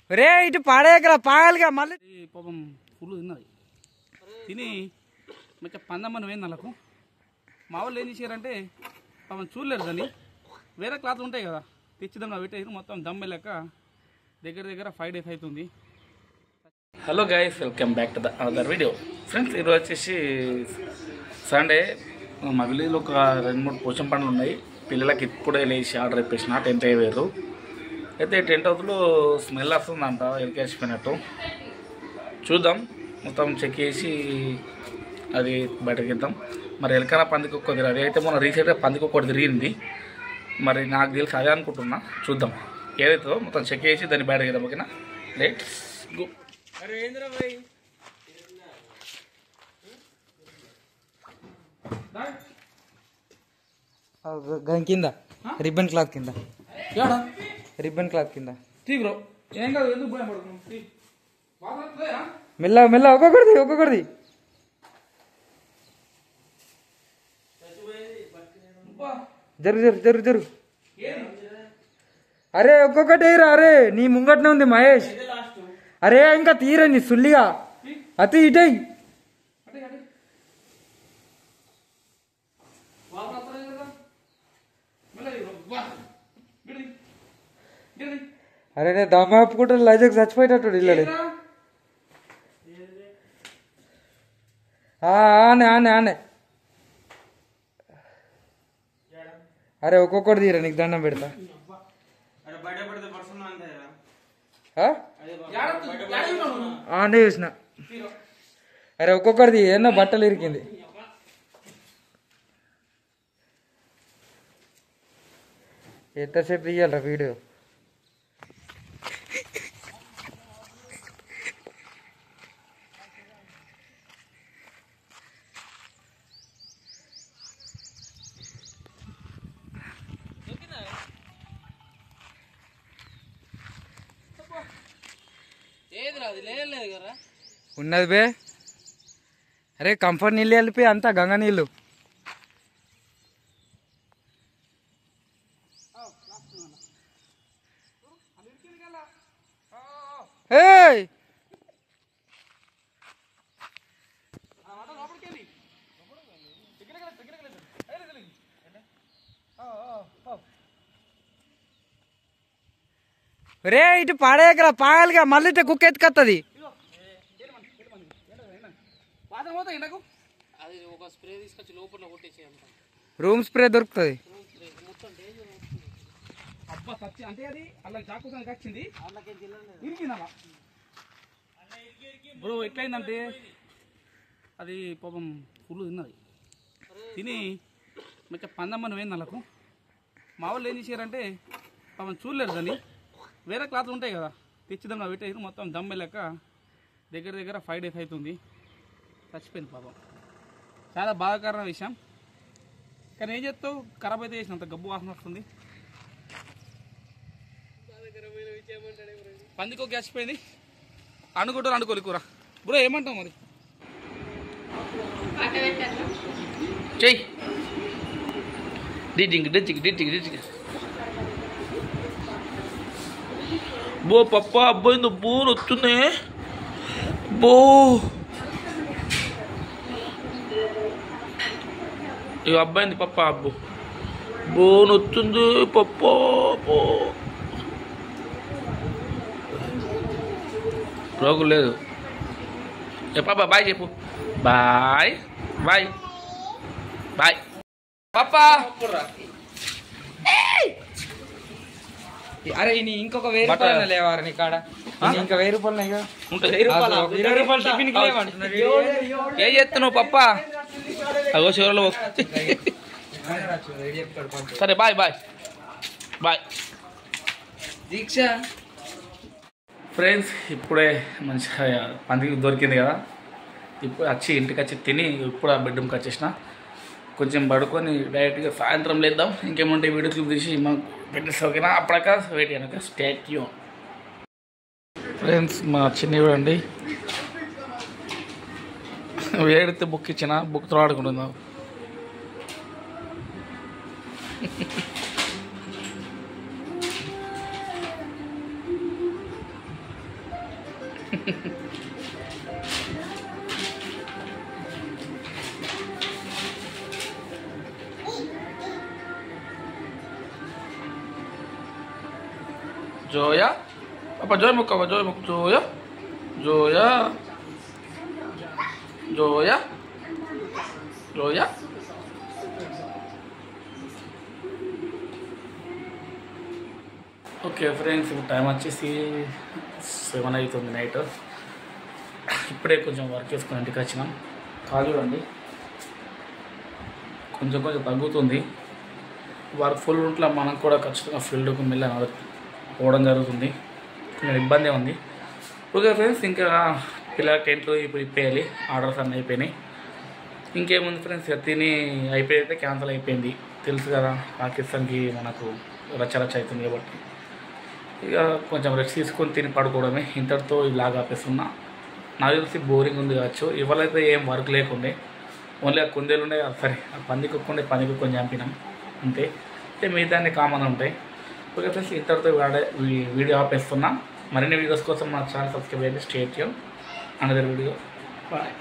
రే ఇటు పాడేకరా పాగాలిగా మళ్ళీ పాపం ఫుల్ తిన్నది తిని మంచిగా పందమ్మని పోయింది వాళ్ళకు. మా వాళ్ళు ఏం చేశారంటే పాపం చూడలేరు దాన్ని, వేరే క్లాత్లు ఉంటాయి కదా తెచ్చిద్దాం పెట్టేసి మొత్తం దమ్మె లెక్క దగ్గర 5 days అవుతుంది. Hello guys, welcome back to the another video. Friends, ఈరోజు వచ్చేసి సండే. మా విలేజ్లో ఒక 2-3 పోచం పండ్లు ఉన్నాయి. పిల్లలకి ఇప్పుడే లేచి ఆర్డర్ ఇప్పేసిన టెంట్ అయ్యారు. అయితే టెంట్ హౌస్లో స్మెల్ వస్తుందంట ఎరికేసిపోయినట్టు. చూద్దాం, మొత్తం చెక్ చేసి అది బయటకి ఇద్దాం. మరి ఎలకన పందికొక్క తిరిగి అది అయితే మొన్న రీసెంట్గా పందికొక్కటి తిరిగింది. మరి నాకు తెలిసి అదే అనుకుంటున్నా. చూద్దాం ఏదైతుందో మొత్తం చెక్ చేసి దాన్ని బయటకి ఇద్దాం. ఓకేనా, లెట్స్ గో. కింద రిబ్బన్ క్లాత్ కింద రిబ్బన్ క్లాత్ కింద బ్రో, ఏం కాదు, ఎందుకు భయం పడుతుంది. మెల్ల మెల్ల ఒక్కొక్కడిది జరు. అరే ఒక్కొక్కటి రా. అరే నీ ముంగట్నే ఉంది మహేష్. అరే ఇంకా తీరా నీ సుల్లిగా అతి ఇటై. అరే నేను దమ్మ ఆపుకుంటే లైజక్ చచ్చిపోయేటట్టు ఇల్లడే. ఆనే అరే ఒక్కొక్కటి తీరా, నీకు దండం పెడతా. ఆనే చూసిన. అరే ఒక్కొక్కటిది ఏమన్నా బట్టలు ఇరికింది. ఎంతసేపు తీయాలరా వీడియో? ఉన్నది బే. అరే కంఫర్ట్ నీళ్ళు వెళ్ళిపోయి అంతా గంగ నీళ్ళు. రే ఇటు పాడేకరా పాగాలిగా మళ్ళీ కుక్క ఎత్తుకొత్తది. రూమ్ స్ప్రే దొరుకుతుంది. బ్రో ఎట్లయిందంటే అది పాపం ఫుల్ తిన్నది తిని మంచిగా పందమ్మని పోయింది వాళ్ళకు. మా వాళ్ళు ఏం చేశారంటే పాపం చూడలేరు దాన్ని, వేరే క్లాత్లు ఉంటాయి కదా తెచ్చిద్దాం పెట్టేసి మొత్తం దమ్మె లెక్క దగ్గర 5 days అవుతుంది. చచ్చిపోయింది పాపం. చాలా బాధాకరమైన విషయం. కానీ ఏం చేస్తావు, ఖరాబ్ అయితే చేసినంత గబ్బు వాసన వస్తుంది. పందికో గ్యాసిపోయింది. అనుకుంటారు అనుకోలి కూర. బ్రో ఏమంటావు మరి? చెయ్యి డిజింగ్ బో పప్ప అబ్బాయింది. బోర్ వస్తుంది. బో ఇక అబ్బాయింది పప్ప. అబ్బో బోన్ వస్తుంది పప్ప. బో రోగు లేదు. పాప బాయ్ చెప్పు. బాయ్ బాయ్ బాయ్ పాప. అరే ఇంకొక 1000 రూపాయలు లేవారు నీ కాడ? ఇంకా 1000 రూపాయలు 20 రూపాయలు టిఫిన్ లేవంటున్నారు. ఏం చేస్తున్నావు పప్ప? అగో చివరిలో. సరే బాయ్ బాయ్ బాయ్ దీక్ష. ఫ్రెండ్స్, ఇప్పుడే మంచిగా పందికి దొరికింది కదా. ఇప్పుడు ఇంటికి వచ్చి తిని ఇప్పుడు ఆ బెడ్రూమ్కి వచ్చేసిన. కొంచెం పడుకొని డైరెక్ట్గా సాయంత్రం లేద్దాం. ఇంకేముంటే వీడియో క్లిప్ తీసి మాకు పెట్టేసి ఓకేనా. అప్పటికా వెయిట్ చేయను. స్టాట్యూ. ఫ్రెండ్స్, మా చిన్న చూడండి వేడితే బుక్ ఇచ్చిన బుక్తో ఆడుకుంటున్నాం. జోయా అప్ప జోయ్ ముక్క జోయ్ ముక్క జోయా జోయా జోయా జోయా ఓకే ఫ్రెండ్స్, ఇప్పుడు టైం వచ్చేసి 7 అవుతుంది నైట్. ఇప్పుడే కొంచెం వర్క్ చేసుకుని ఇంటికి వచ్చినాం. కాదు చూడండి, కొంచెం తగ్గుతుంది. వర్క్ ఫుల్ ఉంటే మనకు కూడా ఖచ్చితంగా ఫీల్డ్కు మెల్లగా పోవడం జరుగుతుంది. కొంచెం ఇబ్బంది ఉంది. ఓకే ఫ్రెండ్స్, ఇంకా పిల్లల టెంట్లు ఇప్పుడు ఇప్పేయాలి. ఆర్డర్స్ అన్నీ అయిపోయినాయి. ఇంకేముంది ఫ్రెండ్స్, తిని అయిపోయితే క్యాన్సిల్ అయిపోయింది. తెలుసు కదా, పాకిస్తాన్కి మనకు రచ్చరచ్చ అవుతుంది కాబట్టి ఇక కొంచెం రెస్ట్ తీసుకొని తిని పడుకోవడమే. ఇంతటితో ఇలాగ ఆపేస్తున్నా. నాకు తెలిసి బోరింగ్ ఉంది కావచ్చు. ఇవాళైతే ఏం వర్క్ లేకుండే, ఓన్లీ ఆ కుందేలు ఉండే. సరే, ఆ పంది కుక్కుండే, పంది కుక్కొని చంపినాం అంతే. మిగతా అన్ని కామన్ ఉంటాయి. ఓకే ఫ్రెండ్స్, ఇంతటితో వీడియో ఆపేస్తున్నా. మరిన్ని వీడియోస్ కోసం మా ఛానల్ సబ్స్క్రైబ్ చేయండి. Stay tune. Another video. Bye.